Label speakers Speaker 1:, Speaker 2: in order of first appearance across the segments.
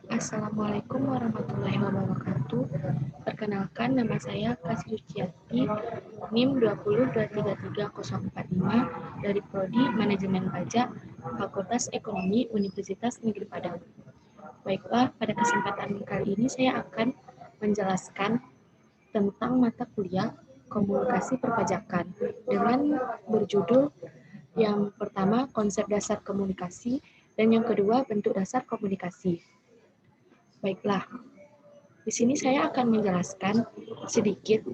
Speaker 1: Assalamualaikum warahmatullahi wabarakatuh. Perkenalkan, nama saya Kasih Suciati, NIM 2023345 dari Prodi Manajemen Pajak, Fakultas Ekonomi Universitas Negeri Padang. Baiklah, pada kesempatan kali ini saya akan menjelaskan tentang mata kuliah Komunikasi Perpajakan dengan berjudul yang pertama konsep dasar komunikasi dan yang kedua bentuk dasar komunikasi. Baiklah, di sini saya akan menjelaskan sedikit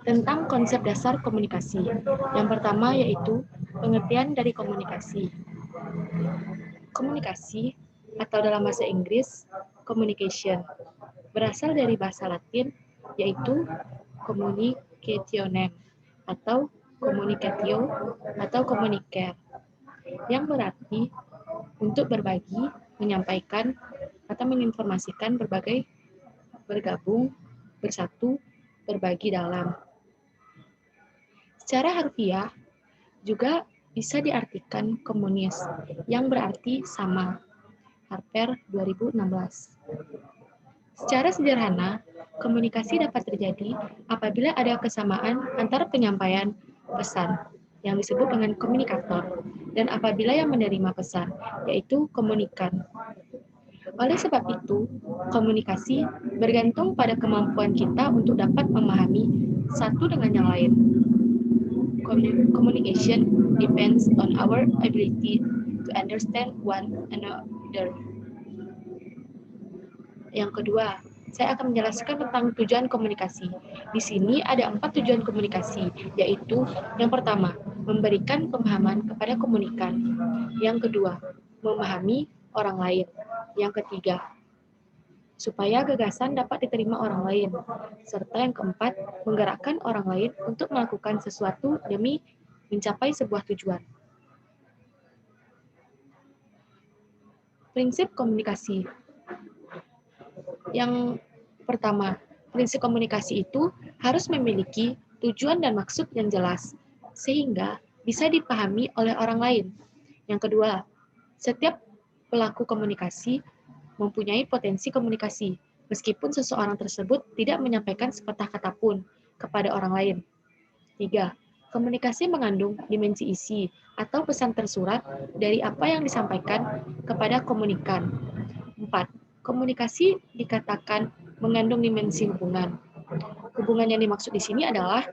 Speaker 1: tentang konsep dasar komunikasi. Yang pertama yaitu pengertian dari komunikasi. Komunikasi atau dalam bahasa Inggris communication berasal dari bahasa Latin yaitu communicationem atau communicatio atau communicare yang berarti untuk berbagi, menyampaikan, atau menginformasikan bergabung, bersatu, berbagi dalam. Secara harfiah juga bisa diartikan komunis, yang berarti sama. Harper 2016. Secara sederhana, komunikasi dapat terjadi apabila ada kesamaan antara penyampaian pesan, yang disebut dengan komunikator, dan apabila yang menerima pesan, yaitu komunikan. Oleh sebab itu, komunikasi bergantung pada kemampuan kita untuk dapat memahami satu dengan yang lain. Communication depends on our ability to understand one another. Yang kedua, saya akan menjelaskan tentang tujuan komunikasi. Di sini ada 4 tujuan komunikasi, yaitu yang pertama, memberikan pemahaman kepada komunikan. Yang kedua, memahami orang lain. Yang ketiga, supaya gagasan dapat diterima orang lain. Serta yang keempat, menggerakkan orang lain untuk melakukan sesuatu demi mencapai sebuah tujuan. Prinsip komunikasi. Yang pertama, prinsip komunikasi itu harus memiliki tujuan dan maksud yang jelas, sehingga bisa dipahami oleh orang lain. Yang kedua, setiap pelaku komunikasi mempunyai potensi komunikasi, meskipun seseorang tersebut tidak menyampaikan sepatah kata pun kepada orang lain. 3. Komunikasi mengandung dimensi isi atau pesan tersurat dari apa yang disampaikan kepada komunikan. 4. Komunikasi dikatakan mengandung dimensi hubungan. Hubungan yang dimaksud di sini adalah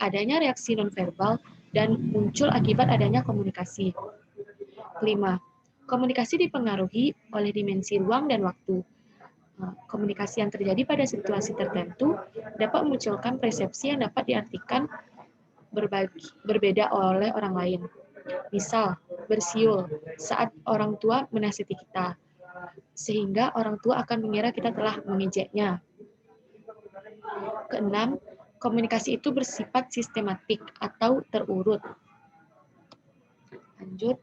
Speaker 1: adanya reaksi nonverbal dan muncul akibat adanya komunikasi. 5. Komunikasi dipengaruhi oleh dimensi ruang dan waktu. Komunikasi yang terjadi pada situasi tertentu dapat memunculkan persepsi yang dapat diartikan berbeda oleh orang lain. Misal, bersiul saat orang tua menasihati kita, sehingga orang tua akan mengira kita telah mengejeknya. Keenam, komunikasi itu bersifat sistematik atau terurut. Lanjut.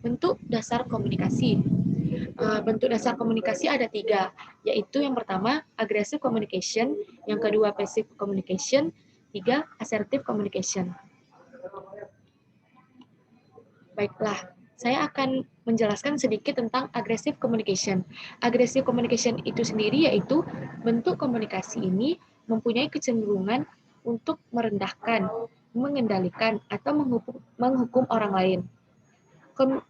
Speaker 1: Bentuk dasar komunikasi. Bentuk dasar komunikasi ada 3, yaitu yang pertama, aggressive communication, yang kedua, passive communication, 3, assertive communication. Baiklah, saya akan menjelaskan sedikit tentang aggressive communication. Aggressive communication itu sendiri yaitu bentuk komunikasi ini mempunyai kecenderungan untuk merendahkan, mengendalikan, atau menghukum orang lain.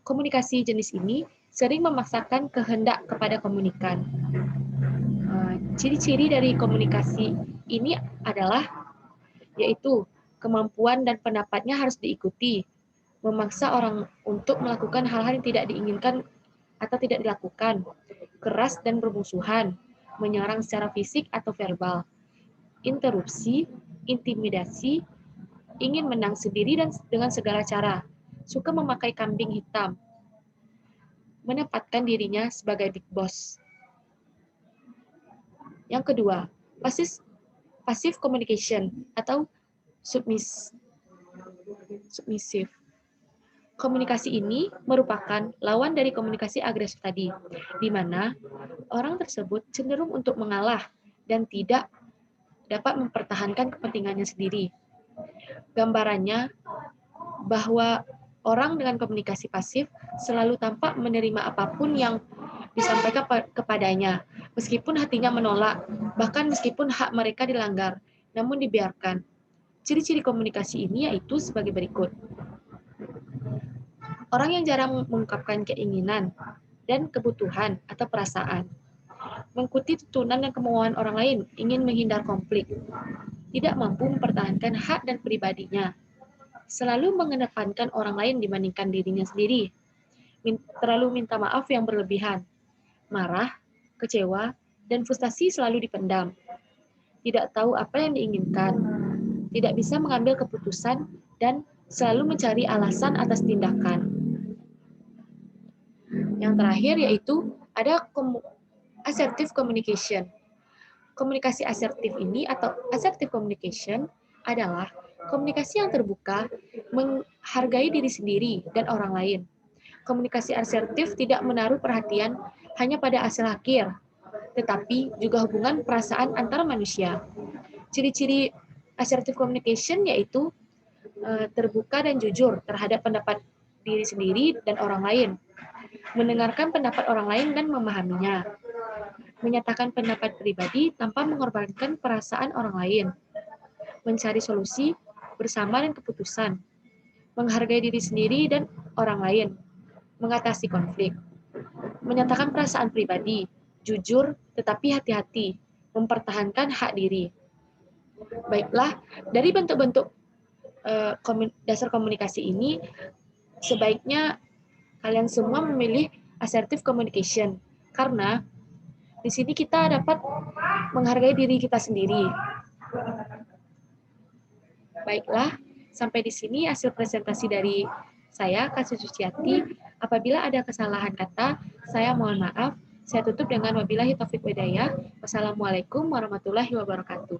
Speaker 1: Komunikasi jenis ini sering memaksakan kehendak kepada komunikan. Ciri-ciri dari komunikasi ini adalah yaitu kemampuan dan pendapatnya harus diikuti, memaksa orang untuk melakukan hal-hal yang tidak diinginkan atau tidak dilakukan, keras dan bermusuhan, menyerang secara fisik atau verbal, interupsi, intimidasi, ingin menang sendiri dan dengan segala cara, suka memakai kambing hitam, menempatkan dirinya sebagai big boss. Yang kedua, passive communication atau submissive. Komunikasi ini merupakan lawan dari komunikasi agresif tadi, di mana orang tersebut cenderung untuk mengalah dan dapat mempertahankan kepentingannya sendiri. Gambarannya bahwa orang dengan komunikasi pasif selalu tampak menerima apapun yang disampaikan kepadanya, meskipun hatinya menolak, bahkan meskipun hak mereka dilanggar, namun dibiarkan. Ciri-ciri komunikasi ini yaitu sebagai berikut. Orang yang jarang mengungkapkan keinginan dan kebutuhan atau perasaan. Mengikuti tuntunan dan kemauan orang lain, ingin menghindar konflik. Tidak mampu mempertahankan hak dan pribadinya. Selalu mengedepankan orang lain dibandingkan dirinya sendiri. Terlalu minta maaf yang berlebihan. Marah, kecewa, dan frustasi selalu dipendam. Tidak tahu apa yang diinginkan. Tidak bisa mengambil keputusan dan selalu mencari alasan atas tindakan. Yang terakhir yaitu ada assertive communication. Komunikasi asertif ini atau assertive communication adalah komunikasi yang terbuka, menghargai diri sendiri dan orang lain. Komunikasi asertif tidak menaruh perhatian hanya pada hasil akhir, tetapi juga hubungan perasaan antar manusia. Ciri-ciri assertive communication yaitu terbuka dan jujur terhadap pendapat diri sendiri dan orang lain, mendengarkan pendapat orang lain dan memahaminya, menyatakan pendapat pribadi tanpa mengorbankan perasaan orang lain, mencari solusi bersama dan keputusan, menghargai diri sendiri dan orang lain, mengatasi konflik, menyatakan perasaan pribadi, jujur tetapi hati-hati, mempertahankan hak diri. Baiklah, dari bentuk-bentuk dasar komunikasi ini, sebaiknya kalian semua memilih assertive communication, karena di sini kita dapat menghargai diri kita sendiri. Baiklah, sampai di sini hasil presentasi dari saya, Kak Suciati. Apabila ada kesalahan kata, saya mohon maaf. Saya tutup dengan wabillahi taufiq hidayah. Wassalamualaikum warahmatullahi wabarakatuh.